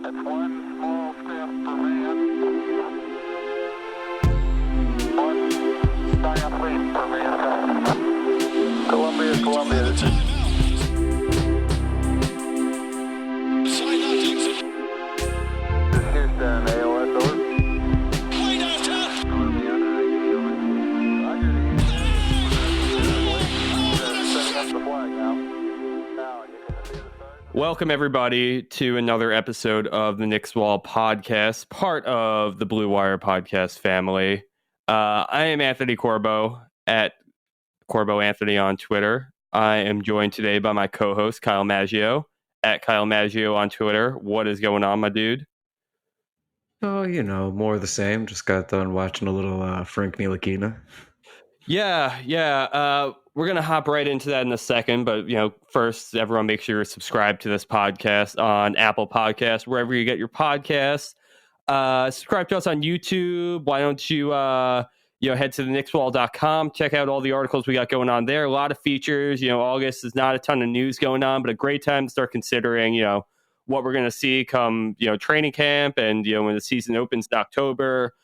It's one small step for man, one giant leap for mankind. Columbia, this is Houston, AOS, over. Welcome, everybody, to another episode of the Knicks Wall podcast, part of the Blue Wire podcast family. I am Anthony Corbo, at Corbo Anthony on Twitter. I am joined today by my co-host, Kyle Maggio, at Kyle Maggio on Twitter. What is going on, my dude? Oh, you know, more of the same. Just got done watching a little Frank Ntilikina. Yeah. We're going to hop right into that in a second. But, first, everyone make sure you're subscribed to this podcast on Apple Podcasts, wherever you get your podcasts. Subscribe to us on YouTube. Why don't you, head to the knickswall.com. Check out all the articles we got going on there. A lot of features. August is not a ton of news going on, but a great time to start considering, what we're going to see come, training camp and, when the season opens in October.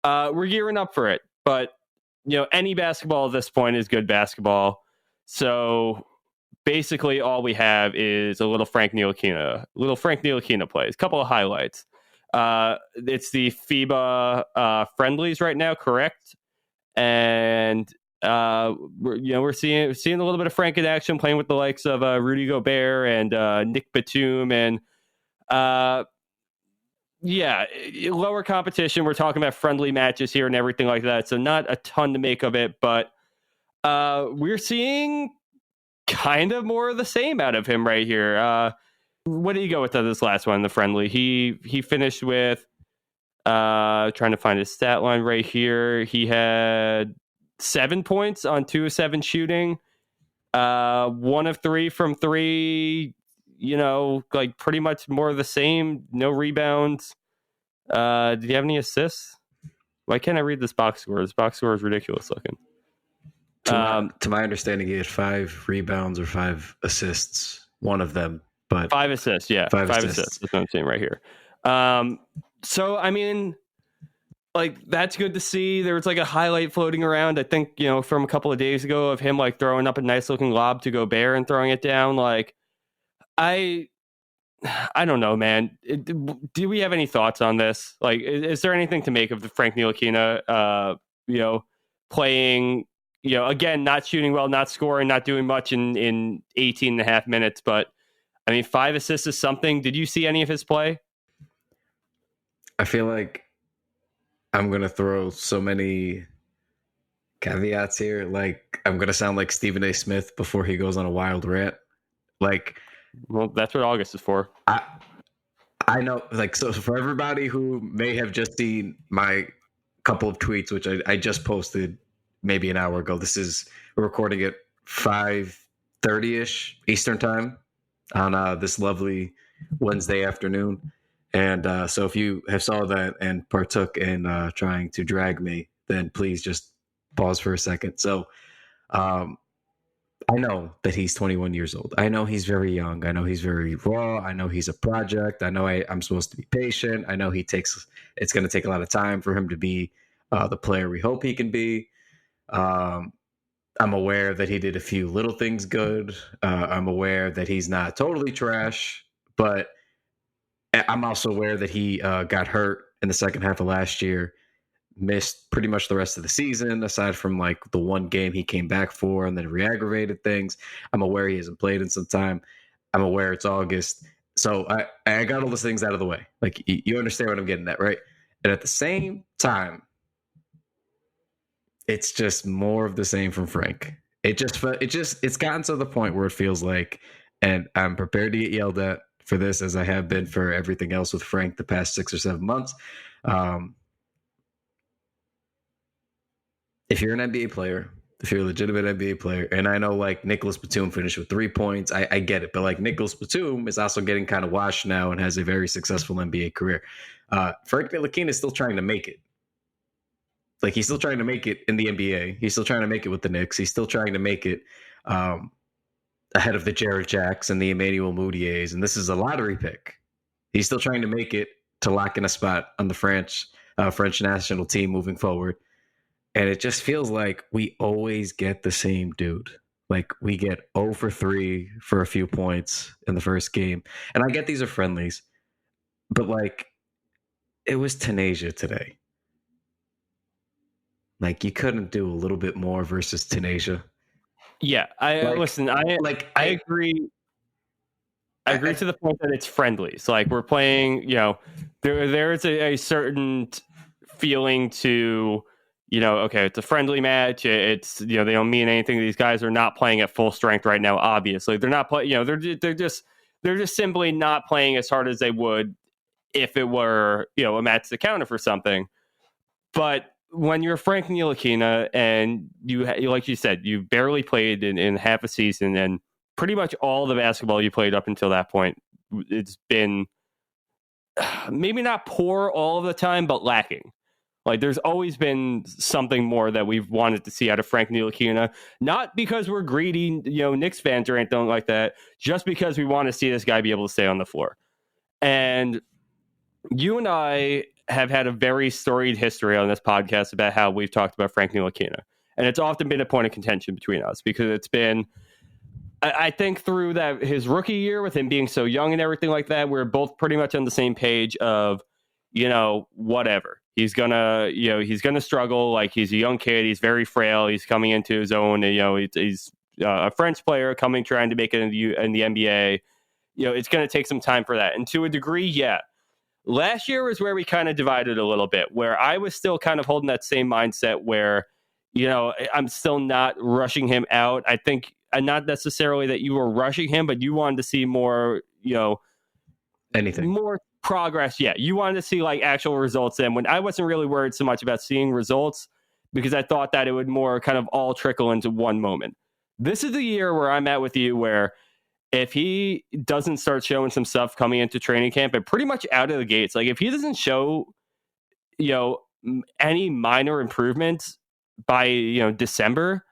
We're gearing up for it. But, any basketball at this point is good basketball. So basically all we have is a little Frank Ntilikina plays, a couple of highlights. It's the FIBA friendlies right now, correct? And we're seeing a little bit of Frank in action, playing with the likes of Rudy Gobert and Nick Batum, and lower competition. We're talking about friendly matches here and everything like that, so not a ton to make of it, but we're seeing kind of more of the same out of him right here. What did he go with this last one, the friendly? He finished with, trying to find his stat line right here. He had 7 points on 2 of 7 shooting, 1 of 3 from 3, pretty much more of the same. No rebounds. Did he have any assists? Why can't I read this box score? This box score is ridiculous looking. To my understanding, he had 5 rebounds or 5 assists. One of them, but 5 assists. Yeah, 5 assists. That's what I'm saying right here. So I mean, that's good to see. There was a highlight floating around, I think, from a couple of days ago, of him throwing up a nice looking lob to Gobert and throwing it down. I don't know, man. Do we have any thoughts on this? Is there anything to make of the Frank Ntilikina, playing, again, not shooting well, not scoring, not doing much in 18 and a half minutes, but I mean, 5 assists is something. Did you see any of his play? I feel like I'm going to throw so many caveats here. I'm going to sound like Stephen A. Smith before he goes on a wild rant. Well, that's what August is for. I know, so for everybody who may have just seen my couple of tweets, which I just posted maybe an hour ago. We're recording at 5:30ish Eastern time on this lovely Wednesday afternoon. And so if you have saw that and partook in trying to drag me, then please just pause for a second. So I know that he's 21 years old. I know he's very young. I know he's very raw. I know he's a project. I know I'm supposed to be patient. I know it's going to take a lot of time for him to be the player we hope he can be. I'm aware that he did a few little things good. I'm aware that he's not totally trash, but I'm also aware that he got hurt in the second half of last year, missed pretty much the rest of the season, aside from the one game he came back for and then re-aggravated things. I'm aware he hasn't played in some time. I'm aware it's August. So I got all those things out of the way. You understand what I'm getting at, right? And at the same time, it's just more of the same from Frank. It's gotten to the point where it feels like, and I'm prepared to get yelled at for this, as I have been for everything else with Frank the past 6 or 7 months. If you're an NBA player, if you're a legitimate NBA player, and I know Nicholas Batum finished with 3 points, I get it. But Nicholas Batum is also getting kind of washed now and has a very successful NBA career. Frank Ntilikina is still trying to make it. He's still trying to make it in the NBA. He's still trying to make it with the Knicks. He's still trying to make it ahead of the Jarrett Jacks and the Emmanuel Mudiay's. And this is a lottery pick. He's still trying to make it to lock in a spot on the French national team moving forward. And it just feels like we always get the same dude. Like we get 0 for 3 for a few points in the first game. And I get these are friendlies, but like it was Tunisia today. Like you couldn't do a little bit more versus Tunisia. Yeah, I agree. I agree to the point that it's friendly. So like we're playing, there's a certain feeling to, okay, it's a friendly match. It's, they don't mean anything. These guys are not playing at full strength right now. Obviously, they're not playing. They're just simply not playing as hard as they would if it were, a match to counter for something. But when you're Frank Ntilikina and you, like you said, you barely played in half a season, and pretty much all the basketball you played up until that point, it's been maybe not poor all of the time, but lacking. Like there's always been something more that we've wanted to see out of Frank Ntilikina, not because we're greedy, Knicks fans or anything like that, just because we want to see this guy be able to stay on the floor. And you and I have had a very storied history on this podcast about how we've talked about Frank Ntilikina. And it's often been a point of contention between us because it's been, I think through that his rookie year with him being so young and everything like that, we're both pretty much on the same page of, whatever. He's gonna struggle. Like he's a young kid. He's very frail. He's coming into his own. He's a French player trying to make it in the NBA. It's going to take some time for that. And to a degree, yeah. Last year was where we kind of divided a little bit, where I was still kind of holding that same mindset where, I'm still not rushing him out. I think not necessarily that you were rushing him, but you wanted to see more, anything, more progress. Yeah. You wanted to see like actual results. And when I wasn't really worried so much about seeing results because I thought that it would more kind of all trickle into one moment. This is the year where I'm at with you, where if he doesn't start showing some stuff coming into training camp and pretty much out of the gates, like if he doesn't show, any minor improvements by, December,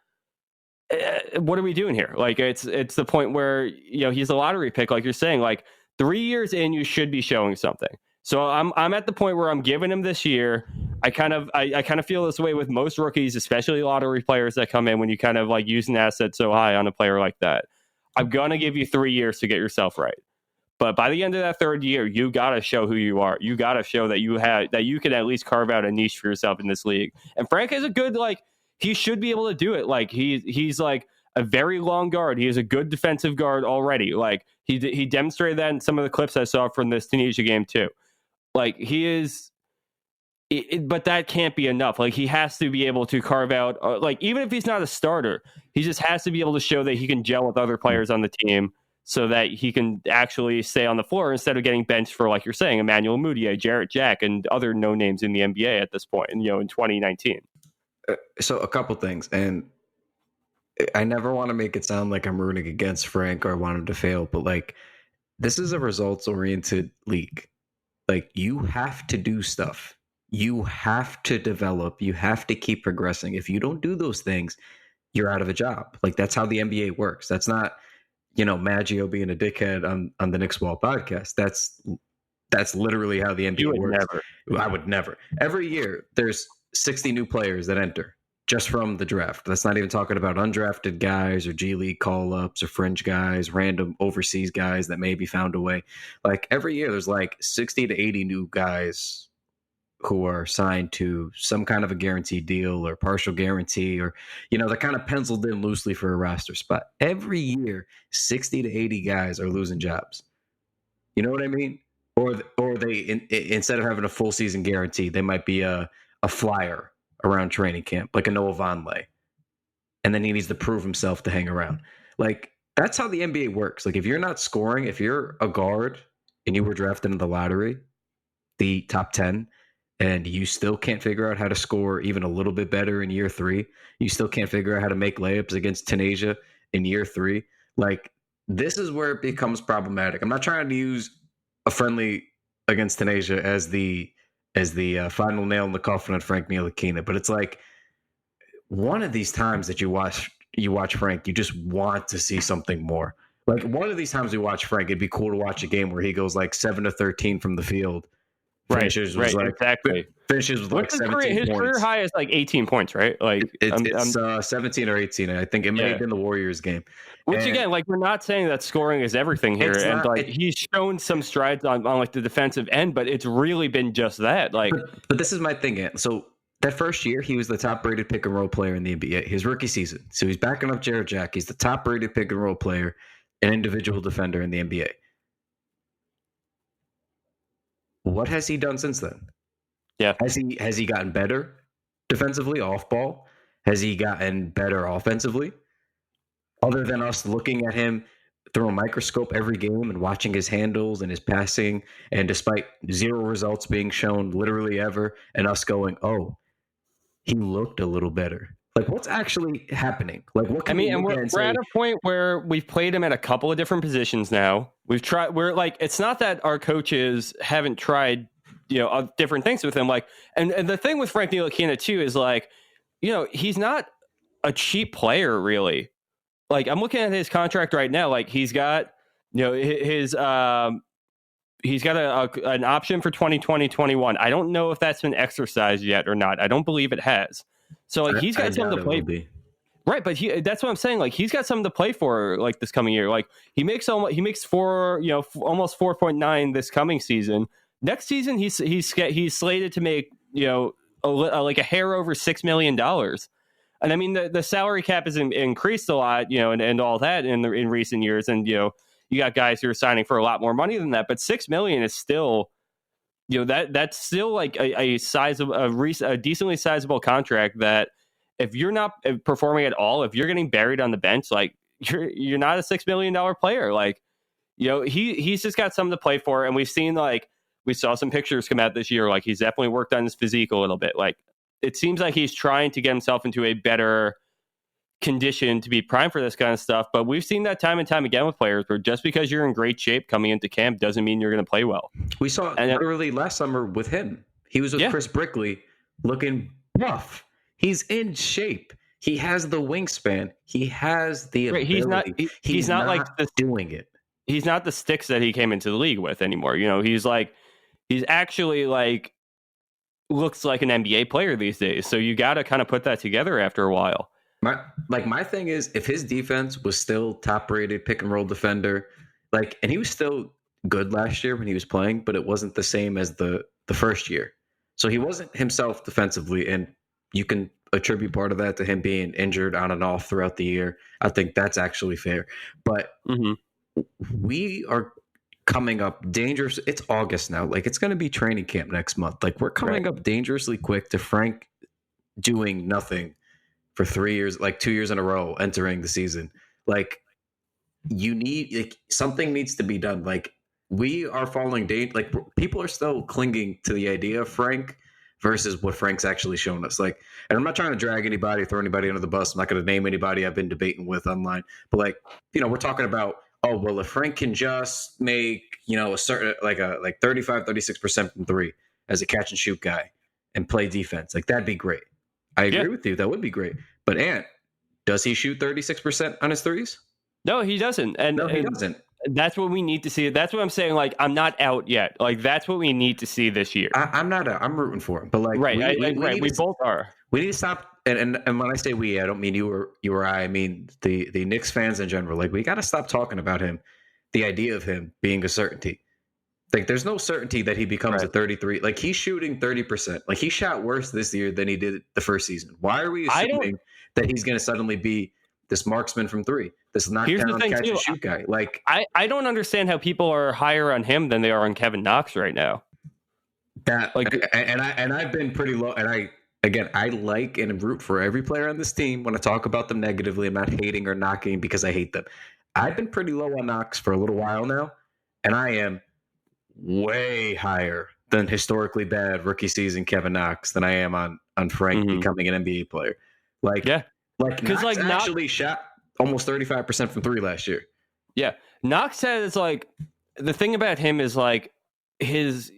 what are we doing here? Like it's the point where, he's a lottery pick, like you're saying, like 3 years in, you should be showing something. So I'm at the point where I'm giving him this year. I kind of feel this way with most rookies, especially lottery players that come in when you kind of like use an asset so high on a player like that. I'm going to give you 3 years to get yourself right. But by the end of that third year, you got to show who you are. You got to show that you can at least carve out a niche for yourself in this league. And Frank is a good, he should be able to do it. Like he's like a very long guard. He is a good defensive guard already. Like he demonstrated that in some of the clips I saw from this Tunisia game too. Like he is, but that can't be enough. Like he has to be able to carve out, even if he's not a starter, he just has to be able to show that he can gel with other players on the team so that he can actually stay on the floor instead of getting benched for, like you're saying, Emmanuel Mudiay, Jarrett Jack, and other no names in the NBA at this point, in 2019. So a couple things, and I never want to make it sound like I'm rooting against Frank or I want him to fail, but like this is a results-oriented league. Like you have to do stuff. You have to develop. You have to keep progressing. If you don't do those things, you're out of a job. Like that's how the NBA works. That's not, Maggio being a dickhead on the Knicks Wall podcast. That's literally how the NBA works. I would never. Every year there's 60 new players that enter just from the draft. That's not even talking about undrafted guys or G League call-ups or fringe guys, random overseas guys that may be found away. Like every year there's like 60 to 80 new guys who are signed to some kind of a guaranteed deal or partial guarantee, or, they're kind of penciled in loosely for a roster spot. Every year, 60 to 80 guys are losing jobs. You know what I mean? Or they, instead of having a full season guarantee, they might be a flyer around training camp, like a Noah Vonleh. And then he needs to prove himself to hang around. Like, that's how the NBA works. Like, if you're not scoring, if you're a guard and you were drafted in the lottery, the top 10, and you still can't figure out how to score even a little bit better in year 3, you still can't figure out how to make layups against Tunisia in year 3, like, this is where it becomes problematic. I'm not trying to use a friendly against Tunisia as the final nail in the coffin on Frank Ntilikina, but it's like one of these times that you watch Frank, you just want to see something more. Like one of these times we watch Frank, it'd be cool to watch a game where he goes like 7 of 13 from the field. Finishes right, like exactly. Finishes with like 17 his points. career high is like 18 points, right? Like it's 17 or 18. I think it may have been the Warriors game. Which again, like we're not saying that scoring is everything here, and like he's shown some strides on like the defensive end, but it's really been just that. Like, but this is my thing. So that first year, he was the top-rated pick and roll player in the NBA. His rookie season, so he's backing up Jarrett Jack. He's the top-rated pick and roll player, an individual defender in the NBA. What has he done since then? Yeah, has he gotten better defensively off ball? Has he gotten better offensively? Other than us looking at him through a microscope every game and watching his handles and his passing, and despite zero results being shown literally ever, and us going, "Oh, he looked a little better." Like, what's actually happening? Like, what can and we're at a point where we've played him at a couple of different positions now. We're like, it's not that our coaches haven't tried, different things with him. Like, and the thing with Frank Ntilikina too is like, he's not a cheap player really. Like, I'm looking at his contract right now. Like, he's got, he's got an option for 2020-21. I don't know if that's been exercised yet or not. I don't believe it has. So like he's got something to play. Right, but that's what I'm saying. Like, he's got something to play for like this coming year. Like, he makes almost 4.9 this coming season. Next season he's slated to make, like a hair over $6 million. And I mean, the salary cap has increased a lot, and all that in recent years. And, you got guys who are signing for a lot more money than that. But $6 million is still, that's still like a decently sizable contract that if you're not performing at all, if you're getting buried on the bench, like you're not a $6 million player. Like, he's just got something to play for. And we've seen, like, we saw some pictures come out this year. Like, he's definitely worked on his physique a little bit. Like, it seems like he's trying to get himself into a better condition to be primed for this kind of stuff. But we've seen that time and time again with players where just because you're in great shape coming into camp doesn't mean you're going to play well. We saw literally last summer with him. He was with Chris Brickley looking rough. He's in shape. He has the wingspan. He has the ability. He's not like doing it. He's not the sticks that he came into the league with anymore. He's actually like looks like an NBA player these days. So you got to kind of put that together after a while. My thing is, if his defense was still top rated pick and roll defender, and he was still good last year when he was playing, but it wasn't the same as the first year. So he wasn't himself defensively, and you can attribute part of that to him being injured on and off throughout the year. I think that's actually fair. But we are coming up dangerous. It's August now. Like, it's going to be training camp next month. Like, we're coming up dangerously quick to Frank doing nothing for 3 years, like 2 years in a row, entering the season. Like, something needs to be done. Like, we are falling like, people are still clinging to the idea of Frank versus what Frank's actually shown us. Like, and I'm not trying to drag anybody, throw anybody under the bus. I'm not going to name anybody I've been debating with online. But, like, we're talking about, oh, well, if Frank can just make, a certain, like 35, 36% from three as a catch and shoot guy and play defense, like, that'd be great. I agree with you. That would be great. But Ant, does he shoot 36% on his threes? No, he doesn't. He doesn't. That's what we need to see. That's what I'm saying. Like, I'm not out yet. Like, that's what we need to see this year. I'm not out. I'm rooting for him. But, like, we both are. We need to stop. And when I say we, I don't mean you or I. I mean the Knicks fans in general. Like, we got to stop talking about him. The idea of him being a certainty. Like, there's no certainty that he becomes a 33. Like, he's shooting 30%. Like, he shot worse this year than he did the first season. Why are we assuming that he's going to suddenly be this marksman from three, this knockdown catch and shoot guy? Like, I don't understand how people are higher on him than they are on Kevin Knox right now. That, like, and I've been pretty low. And I like and root for every player on this team. When I talk about them negatively, I'm not hating or knocking because I hate them. I've been pretty low on Knox for a little while now, and I am way higher than historically bad rookie season Kevin Knox than I am on Frank becoming an NBA player. Like, because Knox actually shot almost 35% from three last year. Yeah, Knox says, like, the thing about him is, like, his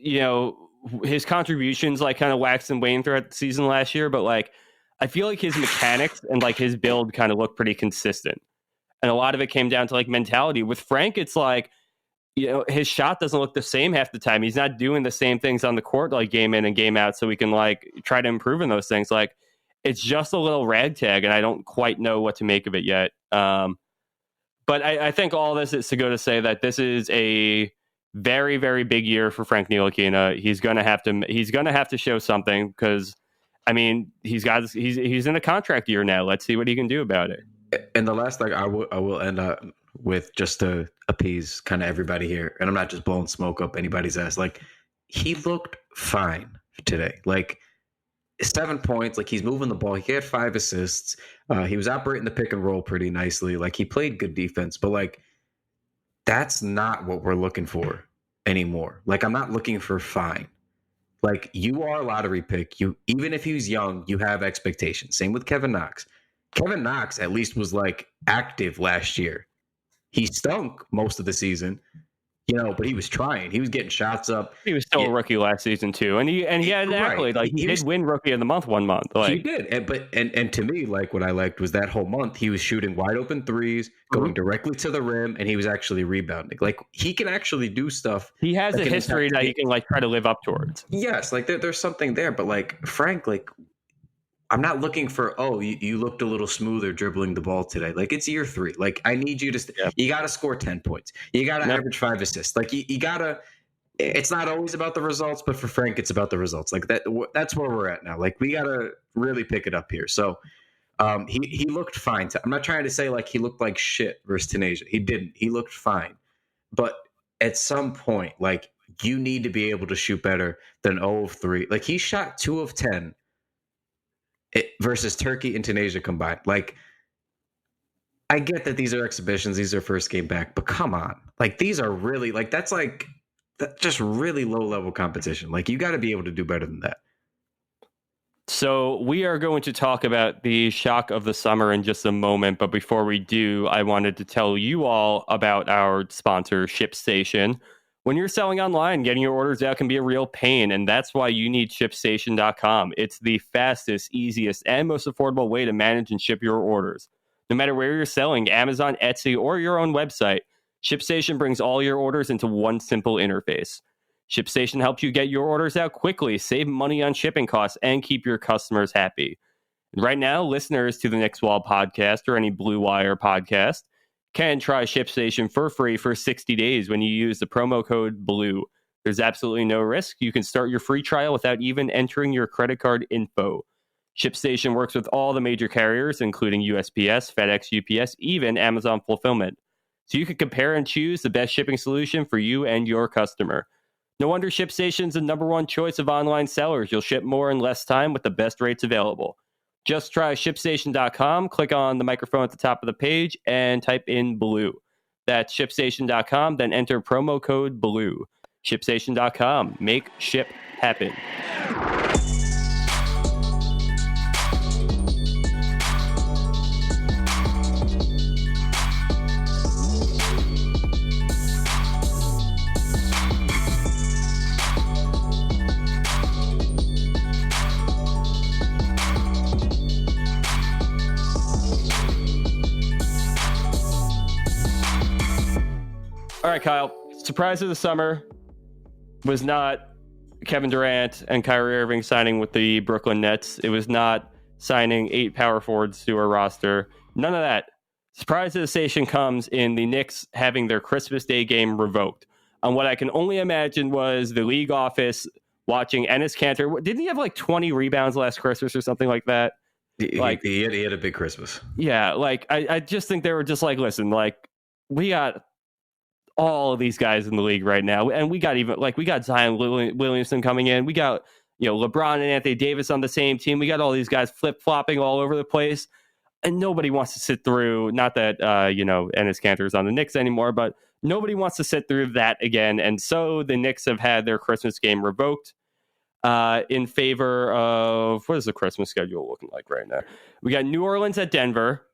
contributions, like, kind of waxed and waned throughout the season last year, but, like, I feel like his mechanics and, like, his build kind of look pretty consistent. And a lot of it came down to like mentality. With Frank, it's like, his shot doesn't look the same half the time. He's not doing the same things on the court like game in and game out, so we can like try to improve in those things. Like, it's just a little ragtag, and I don't quite know what to make of it yet. But I think all this is to go to say that this is a very, very big year for Frank Ntilikina. He's gonna have to show something, because I mean, he's in a contract year now. Let's see what he can do about it. And the last thing I will end up with, just to appease kind of everybody here, and I'm not just blowing smoke up anybody's ass. Like, he looked fine today. Like, 7 points. Like, he's moving the ball. He had 5 assists. He was operating the pick and roll pretty nicely. Like, he played good defense, but like, that's not what we're looking for anymore. Like, I'm not looking for fine. Like, you are a lottery pick. Even if he's young, you have expectations. Same with Kevin Knox. Kevin Knox at least was like active last year. He stunk most of the season, but he was trying. He was getting shots up. He was still a rookie last season too, and he had an accolade. Like, he did win Rookie of the Month one month. Like, he did, and to me, like, what I liked was that whole month he was shooting wide open threes, going directly to the rim, and he was actually rebounding. Like, he can actually do stuff. He has a history that he can like try to live up towards. Yes, like there's something there, but like Frank, like, I'm not looking for, you looked a little smoother dribbling the ball today. Like, it's year 3. Like, I need you to, you got to score 10 points. You got to average 5 assists. Like, you got to, it's not always about the results, but for Frank, it's about the results. Like, that's where we're at now. Like, we got to really pick it up here. So he looked fine. I'm not trying to say like he looked like shit versus Tunisia. He didn't. He looked fine. But at some point, like, you need to be able to shoot better than 0 of 3. Like, he shot 2 of 10. Versus Turkey and Tunisia combined. Like, I get that these are exhibitions, these are first game back, but come on. Like, these are really, like, that's just really low-level competition. Like, you got to be able to do better than that. So we are going to talk about the shock of the summer in just a moment, but before we do, I wanted to tell you all about our sponsor, ShipStation. When you're selling online, getting your orders out can be a real pain, and that's why you need ShipStation.com. It's the fastest, easiest, and most affordable way to manage and ship your orders. No matter where you're selling, Amazon, Etsy, or your own website, ShipStation brings all your orders into one simple interface. ShipStation helps you get your orders out quickly, save money on shipping costs, and keep your customers happy. And right now, listeners to the Knicks Wall podcast or any Blue Wire podcast can try ShipStation for free for 60 days when you use the promo code BLUE. There's absolutely no risk. You can start your free trial without even entering your credit card info. ShipStation works with all the major carriers, including USPS, FedEx, UPS, even Amazon Fulfillment. So you can compare and choose the best shipping solution for you and your customer. No wonder ShipStation's the #1 choice of online sellers. You'll ship more in less time with the best rates available. Just try ShipStation.com, click on the microphone at the top of the page, and type in BLUE. That's ShipStation.com, then enter promo code BLUE. ShipStation.com. Make ship happen. All right, Kyle. Surprise of the summer was not Kevin Durant and Kyrie Irving signing with the Brooklyn Nets. It was not signing 8 power forwards to our roster. None of that. Surprise of the station comes in the Knicks having their Christmas Day game revoked. On what I can only imagine was the league office watching Enes Kanter. Didn't he have like 20 rebounds last Christmas or something like that? He had a big Christmas. Yeah, like I just think they were just like, listen, like, we got all of these guys in the league right now, and we got Zion Williamson coming in. We got LeBron and Anthony Davis on the same team. We got all these guys flip flopping all over the place, and nobody wants to sit through. Not that Enes Kanter is on the Knicks anymore, but nobody wants to sit through that again. And so the Knicks have had their Christmas game revoked in favor of, what is the Christmas schedule looking like right now? We got New Orleans at Denver.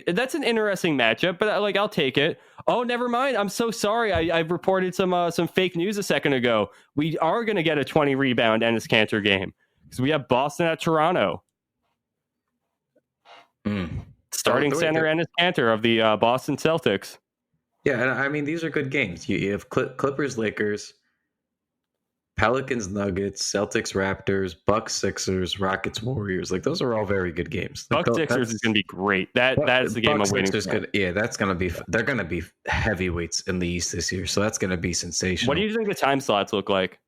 That's an interesting matchup, but I'll take it. Oh, never mind. I'm so sorry. I reported some fake news a second ago. We are going to get a 20 rebound Enes Kanter game because we have Boston at Toronto. starting center Enes Kanter of the Boston Celtics. Yeah, and I mean, these are good games. You have Clippers, Lakers, Pelicans, Nuggets, Celtics, Raptors, Bucks, Sixers, Rockets, Warriors. Like, those are all very good games. Bucks, Sixers is going to be great. That is the game I'm waiting for. Yeah, that's going to be. They're going to be heavyweights in the East this year, so that's going to be sensational. What do you think the time slots look like?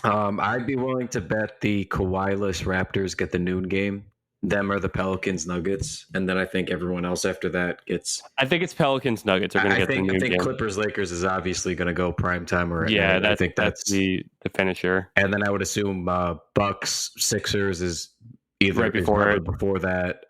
I'd be willing to bet the Kawhi-less Raptors get the noon game. Them or the Pelicans, Nuggets, and then I think everyone else after that gets. I think it's Pelicans, Nuggets are going to get the noon game. I think Clippers, Lakers is obviously going to go prime time. Or yeah, I think that's the finisher. And then I would assume Bucks, Sixers is either right before that.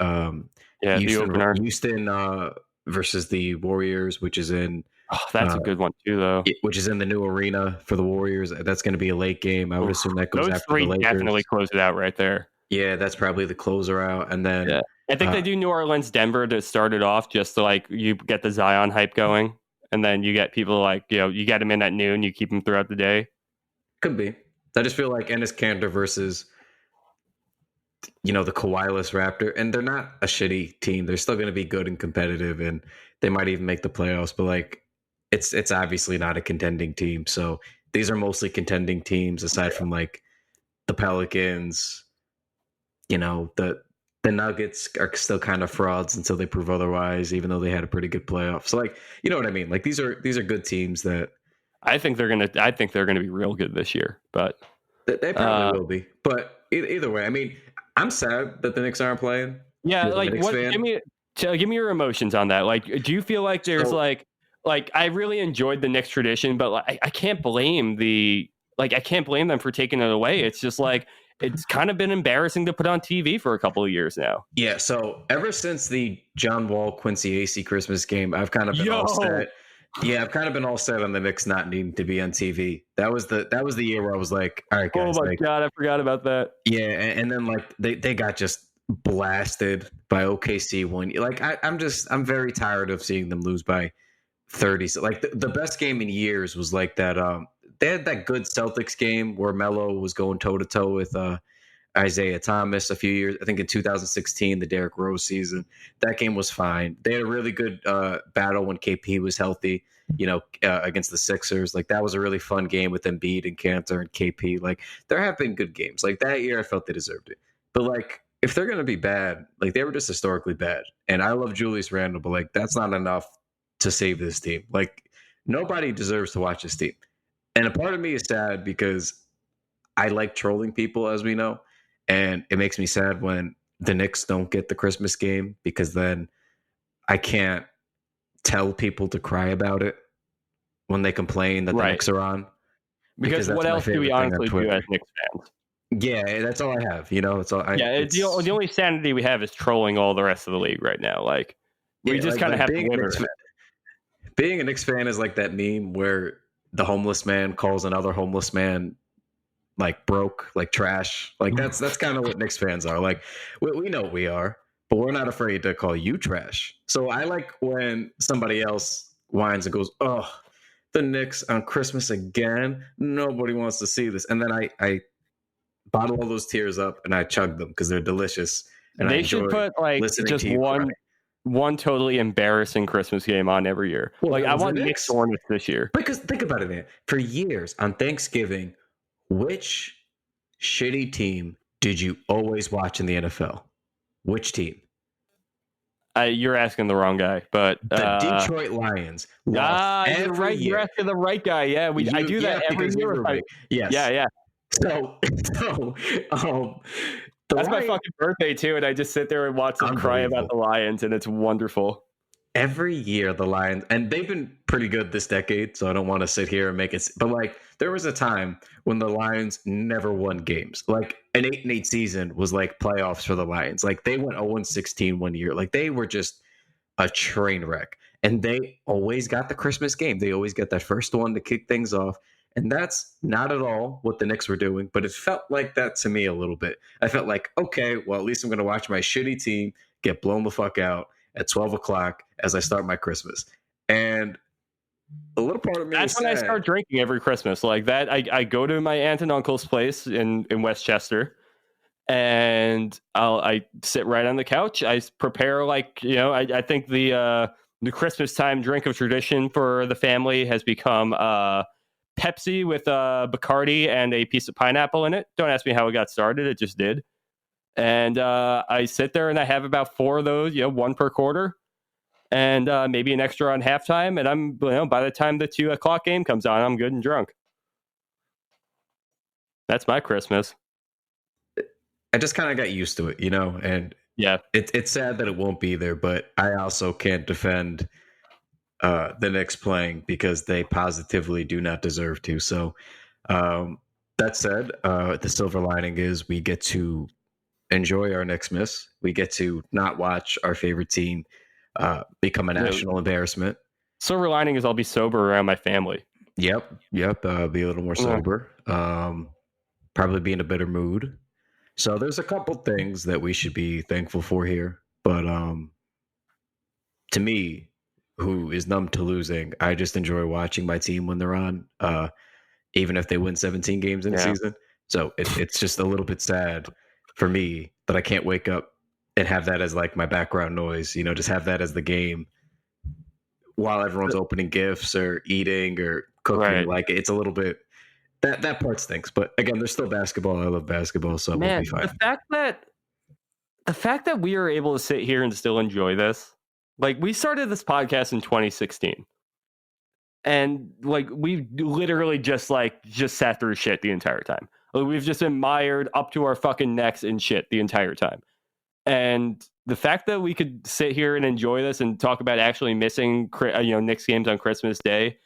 Houston versus the Warriors, which is in. Oh, that's a good one too, though. Which is in the new arena for the Warriors. That's going to be a late game. I would assume that goes those after three the Lakers. Definitely close it out right there. Yeah, that's probably the closer out. And then I think they do New Orleans, Denver to start it off, just to like you get the Zion hype going, and then you get people like you get them in at noon, you keep them throughout the day. Could be. I just feel like Enes Kanter versus the Kawhi-less Raptor, and they're not a shitty team. They're still going to be good and competitive, and they might even make the playoffs. But like, it's obviously not a contending team. So these are mostly contending teams, aside from like the Pelicans. The Nuggets are still kind of frauds until they prove otherwise, even though they had a pretty good playoff. So like, you know what I mean? Like these are good teams that I think they're gonna be real good this year, but they probably will be. But either way, I mean, I'm sad that the Knicks aren't playing. Yeah, like what? Give me your emotions on that. Like, do you feel like there's like I really enjoyed the Knicks tradition, but like, I can't blame them for taking it away. It's just like. It's kind of been embarrassing to put on TV for a couple of years now. Yeah, so ever since the John Wall Quincy AC Christmas game, I've kind of been all set. Yeah, I've kind of been all set on the Knicks not needing to be on TV. That was the year where I was like, all right, guys. Oh my God, I forgot about that. Yeah, and then like they got just blasted by OKC one. Like I'm very tired of seeing them lose by 30. So like the best game in years was like that. They had that good Celtics game where Melo was going toe-to-toe with Isaiah Thomas a few years. I think in 2016, the Derrick Rose season. That game was fine. They had a really good battle when KP was healthy, against the Sixers. Like, that was a really fun game with Embiid and Kanter and KP. Like, there have been good games. Like, that year, I felt they deserved it. But, like, if they're going to be bad, like, they were just historically bad. And I love Julius Randle, but, like, that's not enough to save this team. Like, nobody deserves to watch this team. And a part of me is sad because I like trolling people, as we know. And it makes me sad when the Knicks don't get the Christmas game, because then I can't tell people to cry about it when they complain that the Knicks are on. Because what else do we honestly do as Knicks fans? Yeah, that's all I have. It's all. The only sanity we have is trolling all the rest of the league right now. Like, we just kind of have to live. Being a Knicks fan is like that meme where the homeless man calls another homeless man like broke, like trash. Like that's kind of what Knicks fans are. Like we know we are, but we're not afraid to call you trash. So I like when somebody else whines and goes, "Oh, the Knicks on Christmas again. Nobody wants to see this." And then I bottle all those tears up and I chug them because they're delicious. And they should put like just one totally embarrassing Christmas game on every year. Well, like I want Knicks Hornets this year. Because think about it, man. For years on Thanksgiving, which shitty team did you always watch in the NFL? Which team? You're asking the wrong guy, but the Detroit Lions. You're right. You're asking the right guy. Yeah, I do that every year. Yes. Yeah. So that's my fucking birthday too, and I just sit there and watch them cry about the Lions, and it's wonderful. Every year the Lions, and they've been pretty good this decade, so I don't want to sit here and make it, but like there was a time when the Lions never won games. Like an 8-8 season was like playoffs for the Lions. Like they went 0-16 one year. Like they were just a train wreck, and they always got the Christmas game. They always get that first one to kick things off. And that's not at all what the Knicks were doing, but it felt like that to me a little bit. I felt like, okay, well, at least I'm going to watch my shitty team get blown the fuck out at 12 o'clock as I start my Christmas. And a little part of me that's when I start drinking every Christmas. Like that, I go to my aunt and uncle's place in Westchester, and I sit right on the couch. I prepare I think the Christmas time drink of tradition for the family has become Pepsi with Bacardi and a piece of pineapple in it. Don't ask me how it got started. It just did. And I sit there and I have about 4 of those, one per quarter, and maybe an extra on halftime. And I'm, by the time the 2:00 game comes on, I'm good and drunk. That's my Christmas. I just kind of got used to it, and yeah, it's sad that it won't be there, but I also can't defend the Knicks playing because they positively do not deserve to. So that said, the silver lining is we get to enjoy our Knicksmas. We get to not watch our favorite team become a national embarrassment. Silver lining is I'll be sober around my family. Yep. Be a little more sober. Probably be in a better mood. So there's a couple things that we should be thankful for here. But to me, who is numb to losing, I just enjoy watching my team when they're on, even if they win 17 games in a season. So it's just a little bit sad for me that I can't wake up and have that as like my background noise, just have that as the game while everyone's opening gifts or eating or cooking. Right. Like it's a little bit, that part stinks. But again, there's still basketball. I love basketball, so we'll be fine. The fact that we are able to sit here and still enjoy this, like we started this podcast in 2016. And like we literally just sat through shit the entire time. Like, we've just been mired up to our fucking necks in shit the entire time. And the fact that we could sit here and enjoy this and talk about actually missing Knicks games on Christmas Day,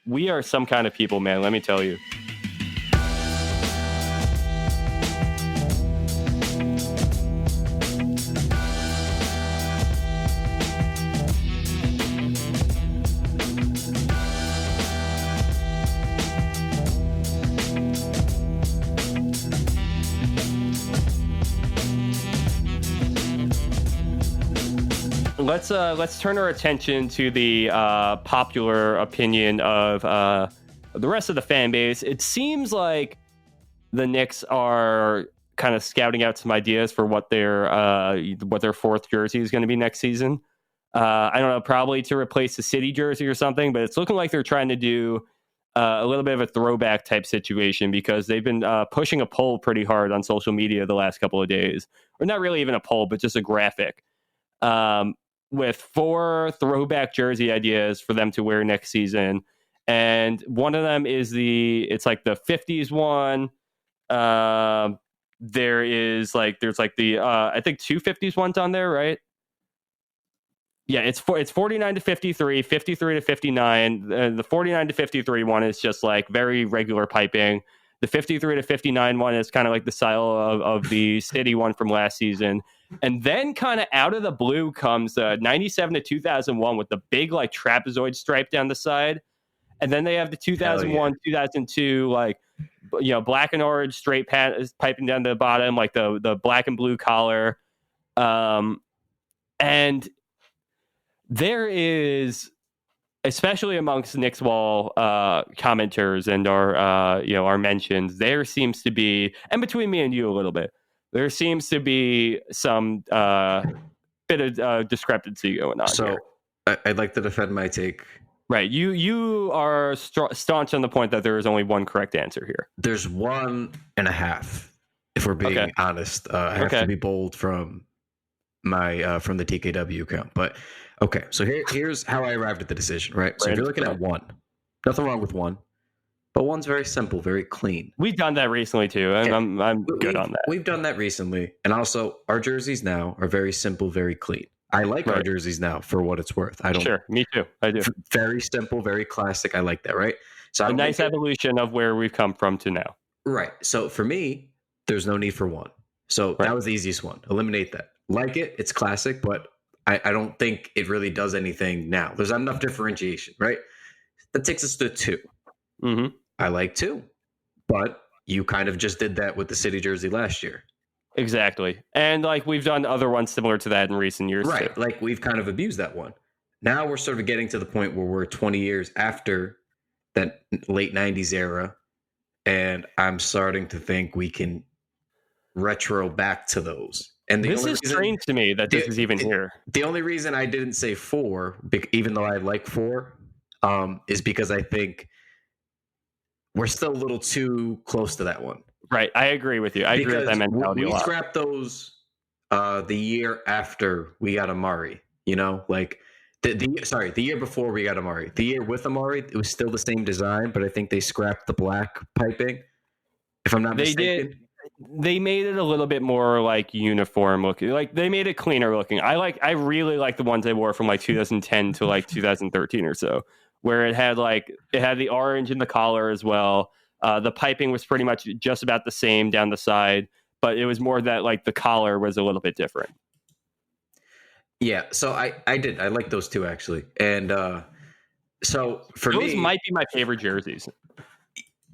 we are some kind of people, man. Let me tell you. Let's turn our attention to the popular opinion of the rest of the fan base. It seems like the Knicks are kind of scouting out some ideas for what their 4th jersey is going to be next season. I don't know, probably to replace the city jersey or something, but it's looking like they're trying to do a little bit of a throwback type situation because they've been pushing a poll pretty hard on social media the last couple of days, or not really even a poll, but just a graphic. With 4 throwback jersey ideas for them to wear next season. And one of them is it's like the 50s one. There's the, I think 2 50s ones on there, right? Yeah, it's 49 to 53, 53 to 59. The 49 to 53 one is just like very regular piping. The 53 to 59 one is kind of like the style of the city one from last season. And then kind of out of the blue comes 97 to 2001 with the big like trapezoid stripe down the side. And then they have the 2001, 2002, like, black and orange straight piping down the bottom, like the black and blue collar. And there is, especially amongst Knicks Wall commenters and our mentions, there seems to be, and between me and you a little bit, there seems to be some bit of discrepancy going on. So here. I'd like to defend my take. Right. You are staunch on the point that there is only one correct answer here. There's 1.5, if we're being honest. I have to be bold from my from the TKW account. But okay, so here's how I arrived at the decision, right? So if you're looking at 1, nothing wrong with 1. But 1's very simple, very clean. We've done that recently too, and I'm good on that. We've done that recently, and also our jerseys now are very simple, very clean. I like our jerseys now for what it's worth. I don't. Sure, me too. I do. Very simple, very classic. I like that, right? So a nice evolution of where we've come from to now. Right. So for me, there's no need for 1. So that was the easiest one. Eliminate that. Like it, it's classic, but I don't think it really does anything now. There's not enough differentiation, right? That takes us to 2. Mm-hmm. I like 2, but you kind of just did that with the city jersey last year. Exactly. And like we've done other ones similar to that in recent years. Right. Too. Like we've kind of abused that one. Now we're sort of getting to the point where we're 20 years after that late 90s era. And I'm starting to think we can retro back to those. And This is strange to me that this is even here. The only reason I didn't say 4, even though I like 4, is because I think we're still a little too close to that one. Right. I agree with you. I agree with that mentality a lot. We scrapped those the year after we got Amari, like the year before we got Amari. The year with Amari, it was still the same design, but I think they scrapped the black piping, if I'm not mistaken. They made it a little bit more like uniform looking. Like they made it cleaner looking. I really like the ones they wore from like 2010 to like 2013 or so, where it had the orange in the collar as well. The piping was pretty much just about the same down the side, but it was more that like the collar was a little bit different. Yeah, so I like those two actually, and so for those me, might be my favorite jerseys.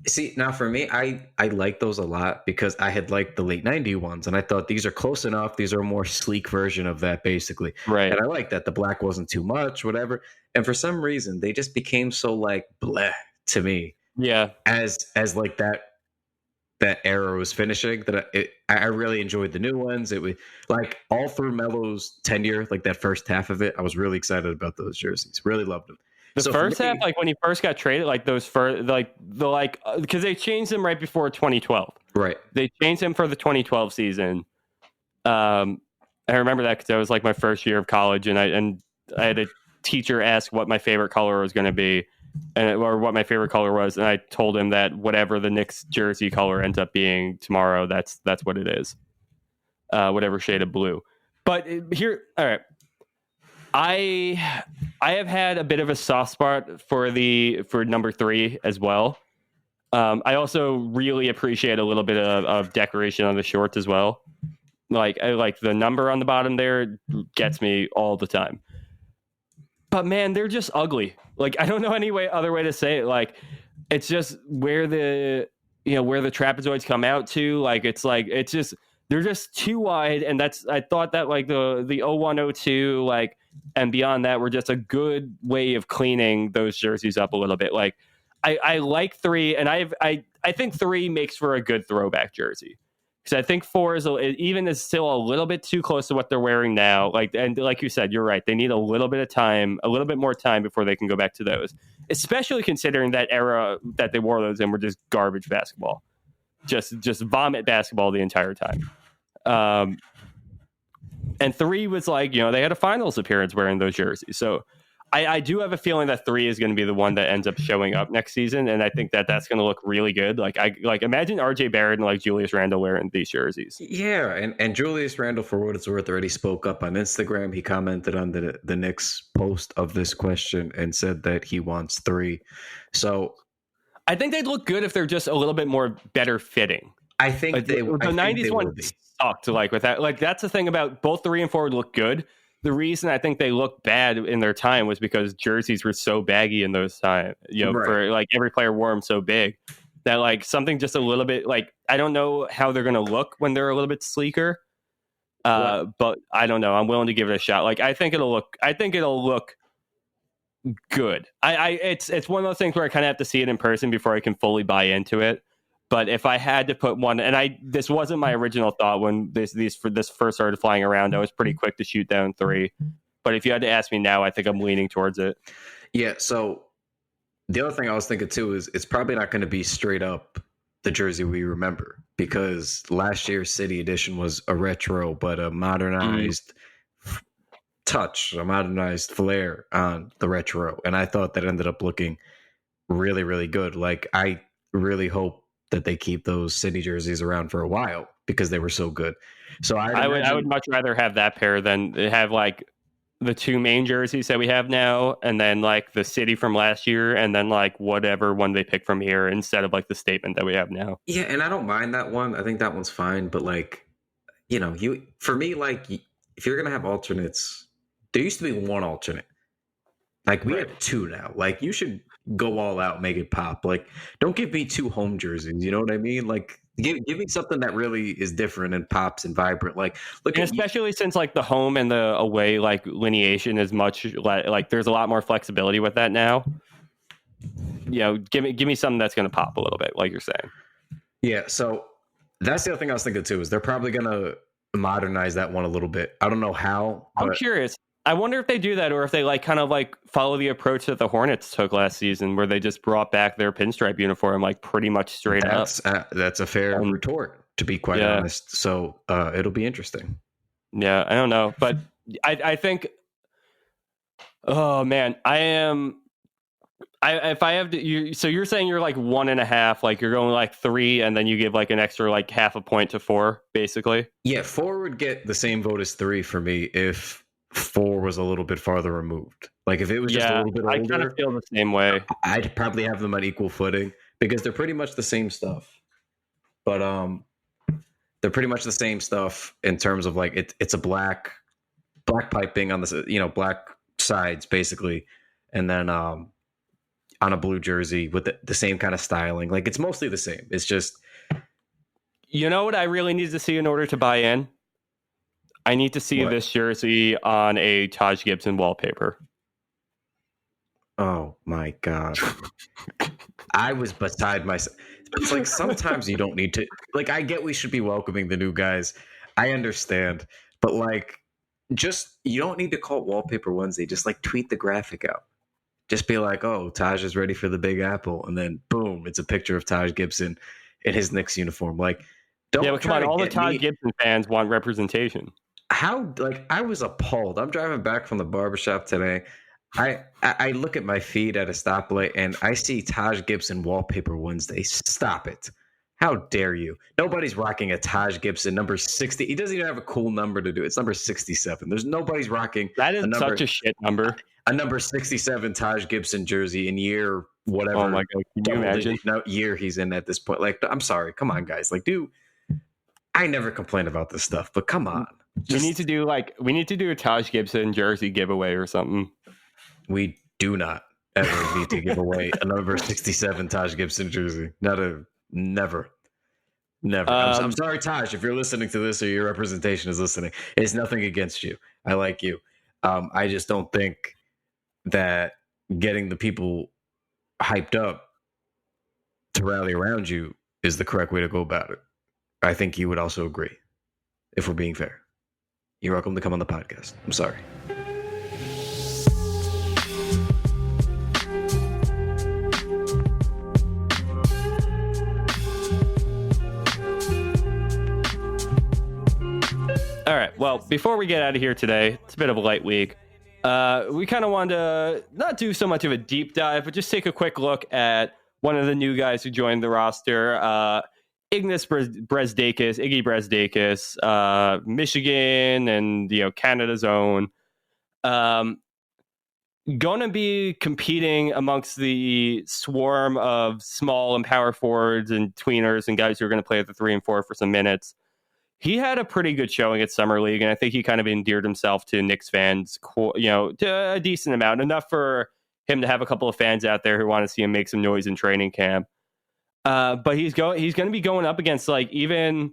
See, now for me, I like those a lot because I had liked the late 90s ones, and I thought these are close enough. These are a more sleek version of that, basically. Right. And I like that the black wasn't too much, whatever. And for some reason, they just became so like bleh to me. Yeah. As like that era was finishing, that I really enjoyed the new ones. It was like all through Melo's tenure, like that first half of it, I was really excited about those jerseys. Really loved them. The first half, like when he first got traded, like those first, because they changed him right before 2012. Right. They changed him for the 2012 season. I remember that because that was like my first year of college, and I had a teacher ask what my favorite color was going to be, or what my favorite color was, and I told him that whatever the Knicks jersey color ends up being tomorrow, that's what it is. Whatever shade of blue. But here, all right. I have had a bit of a soft spot for number 3 as well. I also really appreciate a little bit of decoration on the shorts as well. Like I like the number on the bottom there, gets me all the time. But man, they're just ugly. Like I don't know any other way to say it. Like it's just where the trapezoids come out to. Like it's just they're just too wide, and I thought that like the 0102 like. And beyond that, we're just a good way of cleaning those jerseys up a little bit. Like I like 3, and I think 3 makes for a good throwback jersey. Because I think 4 is still a little bit too close to what they're wearing now. And like you said, you're right. They need a little bit of time, a little bit more time before they can go back to those. Especially considering that era that they wore those in were just garbage basketball, just vomit basketball the entire time. And 3 was like, they had a finals appearance wearing those jerseys. So I do have a feeling that 3 is going to be the one that ends up showing up next season. And I think that that's going to look really good. Like imagine RJ Barrett and like Julius Randle wearing these jerseys. Yeah. And Julius Randle, for what it's worth, already spoke up on Instagram. He commented on the Knicks post of this question and said that he wants 3. So I think they'd look good if they're just a little bit more better fitting. I think the 90s one sucked. Like with that, like that's the thing about both 3 and 4 would look good. The reason I think they looked bad in their time was because jerseys were so baggy in those times. Right. For like every player wore them so big that like something just a little bit like I don't know how they're gonna look when they're a little bit sleeker. But I don't know. I'm willing to give it a shot. Like I think it'll look good. It's one of those things where I kind of have to see it in person before I can fully buy into it. But if I had to put one, and this wasn't my original thought when this first started flying around, I was pretty quick to shoot down 3. But if you had to ask me now, I think I'm leaning towards it. Yeah. So the other thing I was thinking too is it's probably not going to be straight up the jersey we remember, because last year's City Edition was a retro, but a modernized touch, a modernized flair on the retro. And I thought that ended up looking really, really good. Like I really hope that they keep those City jerseys around for a while because they were so good. So I would much rather have that pair than have like the 2 main jerseys that we have now, and then like the City from last year, and then like whatever one they pick from here instead of like the statement that we have now. Yeah, and I don't mind that one. I think that one's fine. But like, for me, like if you're gonna have alternates, there used to be 1 alternate. Like we have 2 now. Like you should go all out, make it pop. Like don't give me 2 home jerseys. You know what I mean? Like give me something that really is different and pops and vibrant. Like look, especially since like the home and the away like lineation is much like there's a lot more flexibility with that now. Give me something that's going to pop a little bit, like you're saying. Yeah. So That's the other thing I was thinking too, is they're probably gonna modernize that one a little bit. I don't know how. I'm curious. I wonder if they do that, or if they like kind of like follow the approach that the Hornets took last season, where they just brought back their pinstripe uniform like pretty much straight up. That's a fair retort, to be quite honest. So it'll be interesting. Yeah, I don't know, but I think. Oh man, if I have to, so you're saying you're like 1.5, like you're going like 3, and then you give like an extra like half a point to 4, basically. Yeah, 4 would get the same vote as 3 for me if 4 was a little bit farther removed. Like if it was just a little bit older, I kind of feel the same way. I'd probably have them on equal footing because they're pretty much the same stuff. But they're pretty much the same stuff in terms of like it's a black piping on the black sides basically, and then on a blue jersey with the same kind of styling. Like it's mostly the same. It's just, you know what I really need to see in order to buy in? I need to see this jersey on a Taj Gibson wallpaper. Oh my God. I was beside myself. It's like sometimes you don't need to, like, I get we should be welcoming the new guys. I understand. But like, just, you don't need to call it Wallpaper Wednesday. Just like tweet the graphic out. Just be like, oh, Taj is ready for the Big Apple. And then boom, it's a picture of Taj Gibson in his Knicks uniform. Like, don't. Yeah, but come on, all the Taj Gibson fans want representation. How, like, I was appalled. I'm driving back from the barbershop today. I look at my feed at a stoplight and I see Taj Gibson Wallpaper Wednesday. Stop it. How dare you? Nobody's rocking a Taj Gibson number 60. He doesn't even have a cool number to do. It's number 67. There's nobody's rocking. That is such a shit number. A number 67 Taj Gibson jersey in year whatever. Oh my God. Can you imagine? Year he's in at this point. Like, I'm sorry. Come on, guys. Like, dude, I never complain about this stuff, but come on. We need to do a Taj Gibson jersey giveaway or something. We do not ever need to give away a number 67 Taj Gibson jersey. Never. I'm sorry, Taj, if you're listening to this or your representation is listening. It's nothing against you. I like you. I just don't think that getting the people hyped up to rally around you is the correct way to go about it. I think you would also agree, if we're being fair. You're welcome to come on the podcast. I'm sorry. All right. Well, before we get out of here today, it's a bit of a light week. We kind of wanted to not do so much of a deep dive, but just take a quick look at one of the new guys who joined the roster, Iggy Brazdeikis, Michigan, and Canada's own. Going to be competing amongst the swarm of small and power forwards and tweeners and guys who are going to play at the 3 and 4 for some minutes. He had a pretty good showing at Summer League, and I think he kind of endeared himself to Knicks fans, to a decent amount, enough for him to have a couple of fans out there who want to see him make some noise in training camp. But he's going to be going up against you've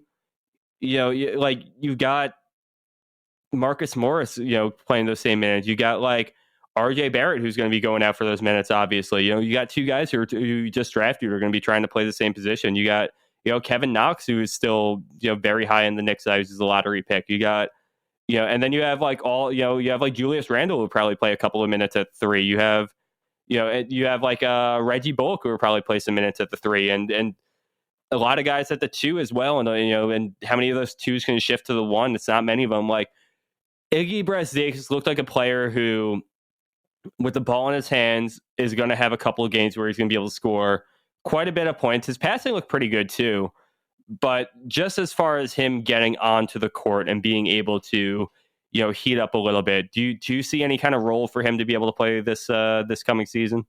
got Marcus Morris, playing those same minutes. You got RJ Barrett, who's going to be going out for those minutes. Obviously, you got two guys who you just drafted who are going to be trying to play the same position. You got Kevin Knox, who is still very high in the Knicks eyes, is a lottery pick. You got and then you have Julius Randle, who will probably play a couple of minutes at 3. You have Reggie Bullock, who will probably play some minutes at the 3, and a lot of guys at the 2 as well. And and how many of those 2s can shift to the 1? It's not many of them. Like Iggy Brazdeikis looked like a player who, with the ball in his hands, is going to have a couple of games where he's going to be able to score quite a bit of points. His passing looked pretty good too, but just as far as him getting onto the court and being able to, heat up a little bit, do you see any kind of role for him to be able to play this coming season?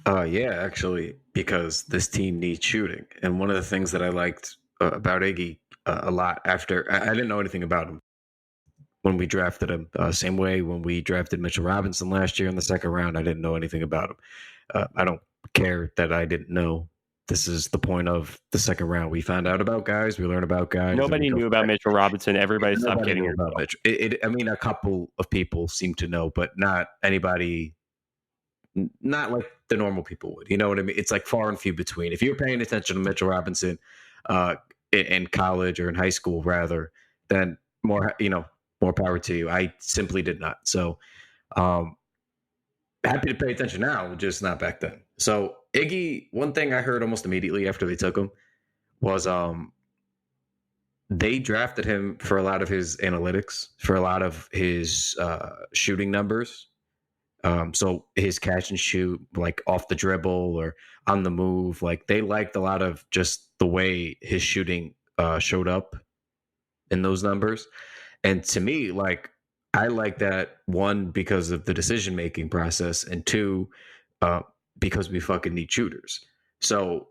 Yeah, actually, because this team needs shooting, and one of the things that I liked about Iggy a lot after I didn't know anything about him when we drafted him. Same way when we drafted Mitchell Robinson last year in the second round, I didn't know anything about him. I don't care that I didn't know. This is the point of the second round. We found out about guys. We learn about guys. Nobody knew about Mitchell Robinson. Everybody stopped getting about Mitch. A couple of people seem to know, but not anybody not like the normal people would. You know what I mean? It's like far and few between. If you're paying attention to Mitchell Robinson in college or in high school, rather, then more power to you. I simply did not. So happy to pay attention now, just not back then. So Iggy, one thing I heard almost immediately after they took him was they drafted him for a lot of his analytics, for a lot of his shooting numbers. So his catch and shoot, like off the dribble or on the move, like they liked a lot of just the way his shooting showed up in those numbers. And to me, like, I like that, one, because of the decision making process, and two, because we fucking need shooters. So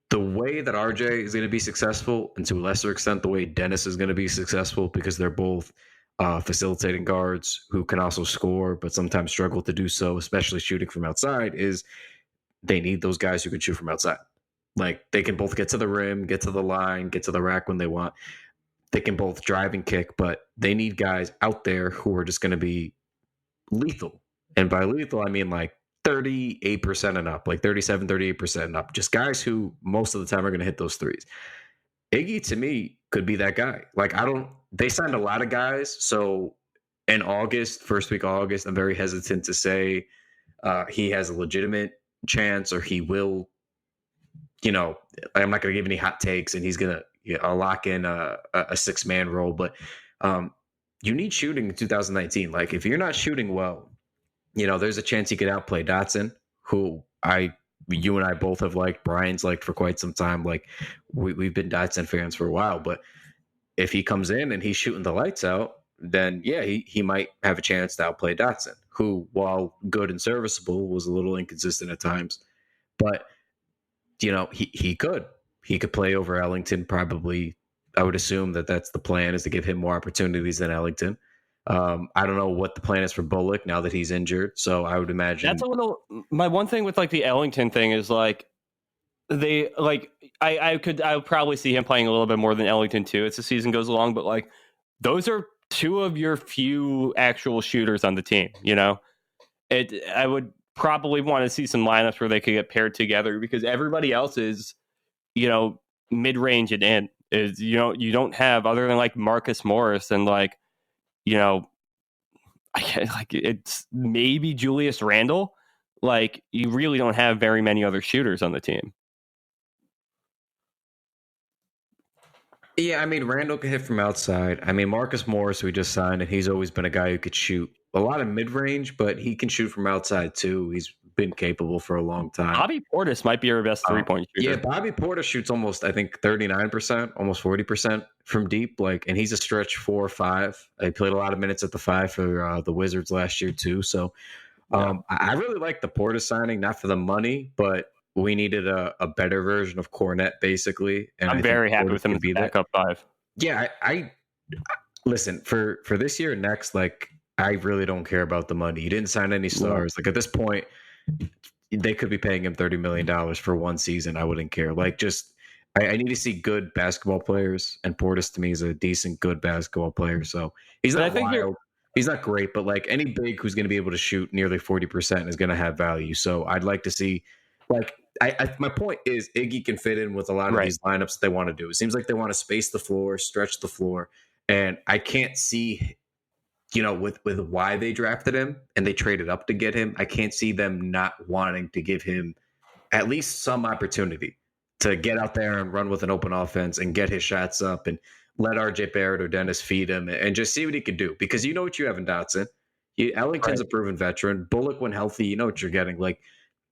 the way that RJ is going to be successful, and to a lesser extent the way Dennis is going to be successful, because they're both facilitating guards who can also score but sometimes struggle to do so, especially shooting from outside, is they need those guys who can shoot from outside. Like, they can both get to the rim, get to the line, get to the rack when they want. They can both drive and kick, but they need guys out there who are just going to be lethal. And by lethal, I mean like 38% and up, like 37, 38% and up. Just guys who most of the time are going to hit those threes. Iggy, to me, could be that guy. Like, they signed a lot of guys. So in August, first week of August, I'm very hesitant to say he has a legitimate chance, or he will, I'm not going to give any hot takes and he's going to lock in a 6-man role. But you need shooting in 2019. Like, if you're not shooting well, there's a chance he could outplay Dotson, who you and I both have liked. Bryan's liked for quite some time. Like, we've been Dotson fans for a while. But if he comes in and he's shooting the lights out, then yeah, he might have a chance to outplay Dotson, who, while good and serviceable, was a little inconsistent at times. But he could play over Ellington. Probably, I would assume that's the plan, is to give him more opportunities than Ellington. I don't know what the plan is for Bullock now that he's injured. So I would imagine that's a little. My one thing with like the Ellington thing is like they like I would probably see him playing a little bit more than Ellington too as the season goes along. But like, those are two of your few actual shooters on the team. I would probably want to see some lineups where they could get paired together, because everybody else is, mid-range and in. Is you don't have, other than like Marcus Morris and like, it's maybe Julius Randle. Like, you really don't have very many other shooters on the team. Yeah, I mean, Randall can hit from outside. I mean, Marcus Morris, we just signed, and he's always been a guy who could shoot a lot of mid-range, but he can shoot from outside too. He's been capable for a long time. Bobby Portis might be our best three-point shooter. Yeah, Bobby Portis shoots almost, I think, 39%, almost 40% from deep. Like, and he's a stretch 4 or 5. He played a lot of minutes at the 5 for the Wizards last year too. So I really like the Portis signing, not for the money, but we needed a better version of Cornet, basically. And I'm very happy with him as a backup 5. Yeah, I listen, for this year and next, like, I really don't care about the money. You didn't sign any stars. Like, at this point, they could be paying him $30 million for one season. I wouldn't care. Like, just I need to see good basketball players, and Portis to me is a decent, good basketball player. So he's not wild. He's not great, but like any big who's going to be able to shoot nearly 40% is going to have value. So I'd like to see, like, my point is Iggy can fit in with a lot of these lineups that they want to do. It seems like they want to space the floor, stretch the floor, and I can't see, with why they drafted him and they traded up to get him, I can't see them not wanting to give him at least some opportunity to get out there and run with an open offense and get his shots up and let RJ Barrett or Dennis feed him and just see what he could do. Because you know what you have in Dotson. Ellington's a proven veteran. Bullock, when healthy, you know what you're getting. Like,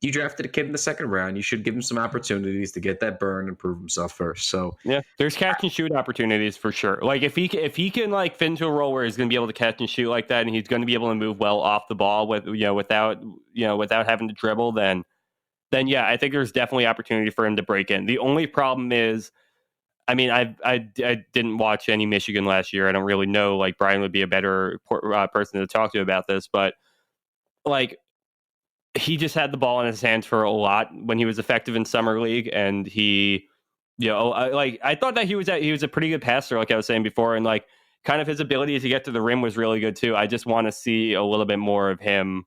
you drafted a kid in the second round. You should give him some opportunities to get that burn and prove himself first. So yeah, there's catch and shoot opportunities for sure. Like, if he can like fit into a role where he's going to be able to catch and shoot like that, and he's going to be able to move well off the ball without having to dribble, then yeah, I think there's definitely opportunity for him to break in. The only problem is, I mean, I didn't watch any Michigan last year. I don't really know. Like, Bryan would be a better person to talk to about this, but like, he just had the ball in his hands for a lot when he was effective in summer league, and he, I thought that he was a pretty good passer, like I was saying before, and like kind of his ability to get to the rim was really good too. I just want to see a little bit more of him,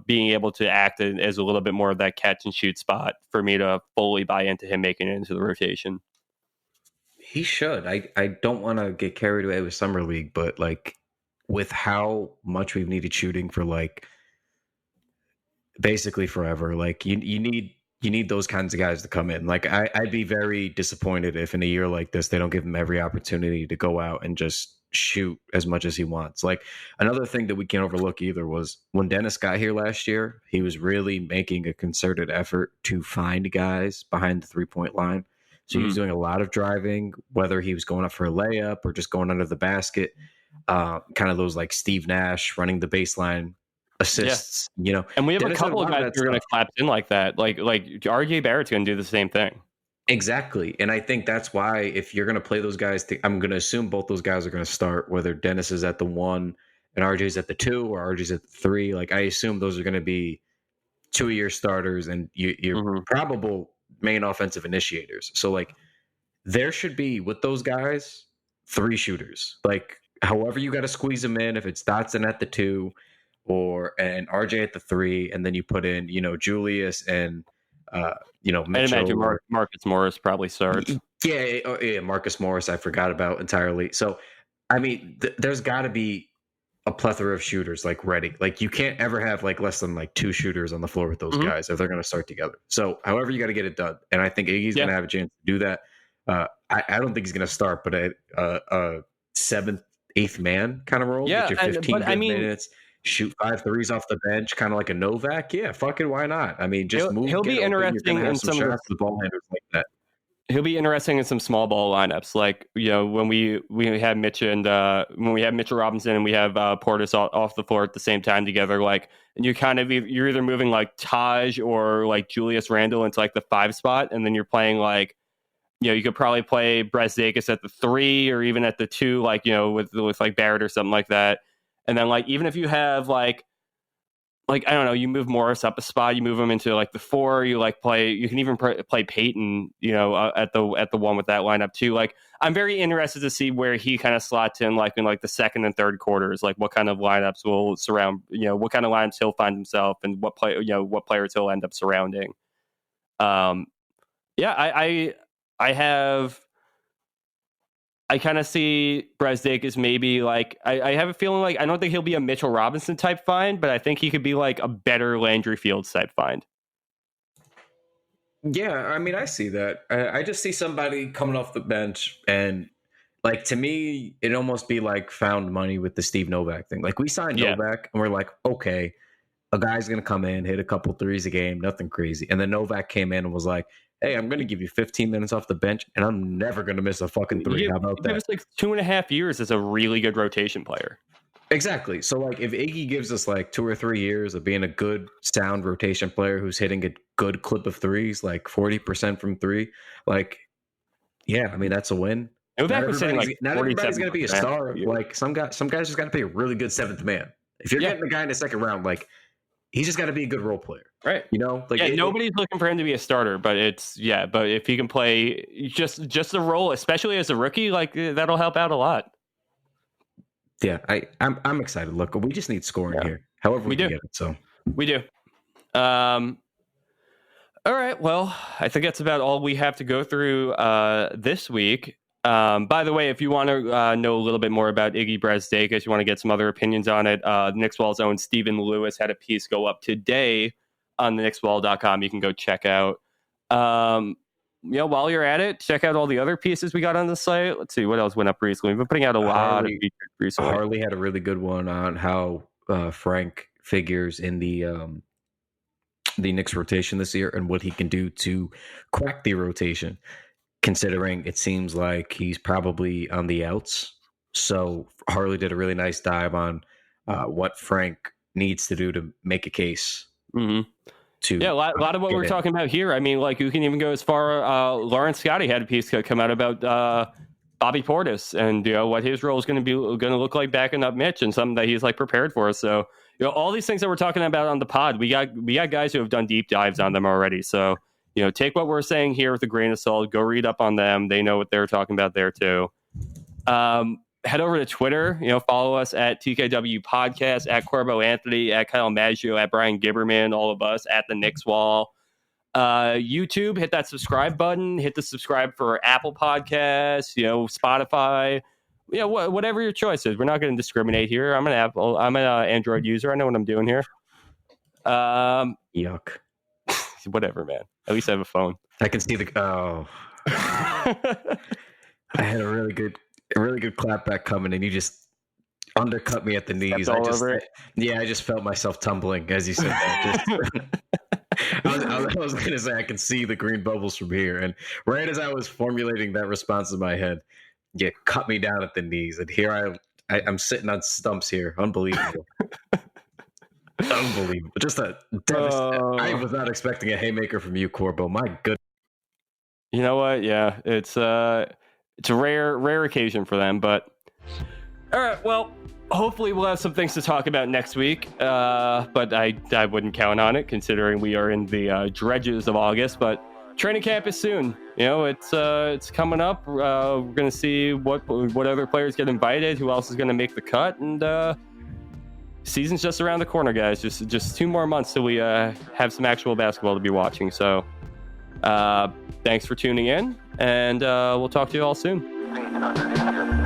being able to act as a little bit more of that catch and shoot spot for me to fully buy into him making it into the rotation. He should. I don't want to get carried away with Summer League, but like with how much we've needed shooting for like basically forever, like you need those kinds of guys to come in. Like I'd be very disappointed if in a year like this they don't give him every opportunity to go out and just shoot as much as he wants. Like another thing that we can't overlook either was when Dennis got here last year, he was really making a concerted effort to find guys behind the 3-point line. So he was doing a lot of driving, whether he was going up for a layup or just going under the basket, kind of those like Steve Nash running the baseline assists, And we have Dennis a couple of guys who are going to collapse in like that. Like RJ Barrett's going to do the same thing. Exactly. And I think that's why if you're going to play those guys, I'm going to assume both those guys are going to start, whether Dennis is at the 1 and RJ's at the 2 or RJ's at the 3. Like I assume those are going to be 2-year starters and you're probable main offensive initiators. So like there should be with those guys 3 shooters. Like however you got to squeeze them in, if it's Dotson at the 2 and RJ at the 3, and then you put in, Julius and Mitchell. I imagine Marcus Morris probably starts. Yeah, Marcus Morris I forgot about entirely. So I mean there's got to be a plethora of shooters like ready. Like you can't ever have like less than like 2 shooters on the floor with those guys if they're going to start together. So however you got to get it done, and I think Iggy's going to have a chance to do that. I don't think he's going to start, but a 7th, 8th man kind of role. Yeah, get your 15 minutes, shoot 5 threes off the bench, kind of like a Novak. Yeah, fucking why not? I mean, just move. He'll be interesting in some shots to the ball handlers like that. He'll be interesting in some small ball lineups, like when we have Mitch and when we have Mitchell Robinson and we have Portis off the floor at the same time together. Like, and you're either moving like Taj or like Julius Randle into like the 5 spot, and then you're playing like you could probably play Brazdeikis at the 3 or even at the 2, like with like Barrett or something like that. And then like even if you have like I don't know, you move Morris up a spot, you move him into like the 4, you can even play Peyton, at the 1 with that lineup too. Like I'm very interested to see where he kind of slots in, like in like the 2nd and 3rd quarters, like what kind of lineups will surround, what kind of lineups he'll find himself and what players he'll end up surrounding. I kind of see Brazdeikis maybe like I have a feeling like I don't think he'll be a Mitchell Robinson type find, but I think he could be like a better Landry Fields type find. Yeah, I mean, I see that. I just see somebody coming off the bench and like to me, it'd almost be like found money with the Steve Novak thing. Like we signed Novak and we're like, okay, a guy's going to come in, hit a couple threes a game, nothing crazy. And then Novak came in and was like, hey, I'm going to give you 15 minutes off the bench, and I'm never going to miss a fucking 3. How about that? It's like 2.5 years as a really good rotation player. Exactly. So, like, if Iggy gives us like 2 or 3 years of being a good, sound rotation player who's hitting a good clip of threes, like 40% from 3, like, yeah, I mean, that's a win. Not everybody's going to be a star. Like, some guys just got to be a really good 7th man. If you're getting a guy in the 2nd round, like, he's just got to be a good role player. Right. Nobody's looking for him to be a starter, but but if he can play just a role, especially as a rookie, like that'll help out a lot. Yeah, I'm excited. Look, we just need scoring here. However we can get it. So we do. All right. Well, I think that's about all we have to go through this week. By the way, if you want to know a little bit more about Iggy Brazdeikis, you want to get some other opinions on it, Knicks Wall's own Stephen Lewis had a piece go up today on the knickswall.com. You can go check out. While you're at it, check out all the other pieces we got on the site. Let's see what else went up recently. We've been putting out a lot of features recently. Harley had a really good one on how Frank figures in the Knicks rotation this year and what he can do to crack the rotation, considering it seems like he's probably on the outs. So Harley did a really nice dive on what Frank needs to do to make a case. Mm-hmm. A lot of what we're talking about here. I mean, like you can even go as far. Lawrence Scotty had a piece come out about Bobby Portis and what his role is going to look like backing up Mitch and something that he's like prepared for. So all these things that we're talking about on the pod, we got guys who have done deep dives on them already. So take what we're saying here with a grain of salt. Go read up on them. They know what they're talking about there too. head over to Twitter. Follow us at TKW Podcast, at Corbo Anthony, at Kyle Maggio, at Bryan Gibberman, all of us at the Knicks Wall. YouTube, hit that subscribe button. Hit the subscribe for Apple Podcasts, Spotify. Whatever your choice is. We're not going to discriminate here. I'm an Android user. I know what I'm doing here. Yuck. Whatever, man. At least I have a phone. I can see I had a really good clapback coming, and you just undercut me at the knees. I just felt myself tumbling as you said that. I was going to say I can see the green bubbles from here, and right as I was formulating that response in my head, you cut me down at the knees, and here I'm sitting on stumps here. Unbelievable. Unbelievable. Just a devastating. I was not expecting a haymaker from you, Corbo. My goodness. You know what? Yeah, it's a rare occasion for them, but all right. Well, hopefully we'll have some things to talk about next week. But I wouldn't count on it, considering we are in the dredges of August. But training camp is soon. It's coming up. We're gonna see what other players get invited, who else is gonna make the cut, and season's just around the corner, guys. Just 2 more months till we have some actual basketball to be watching. So thanks for tuning in, and we'll talk to you all soon.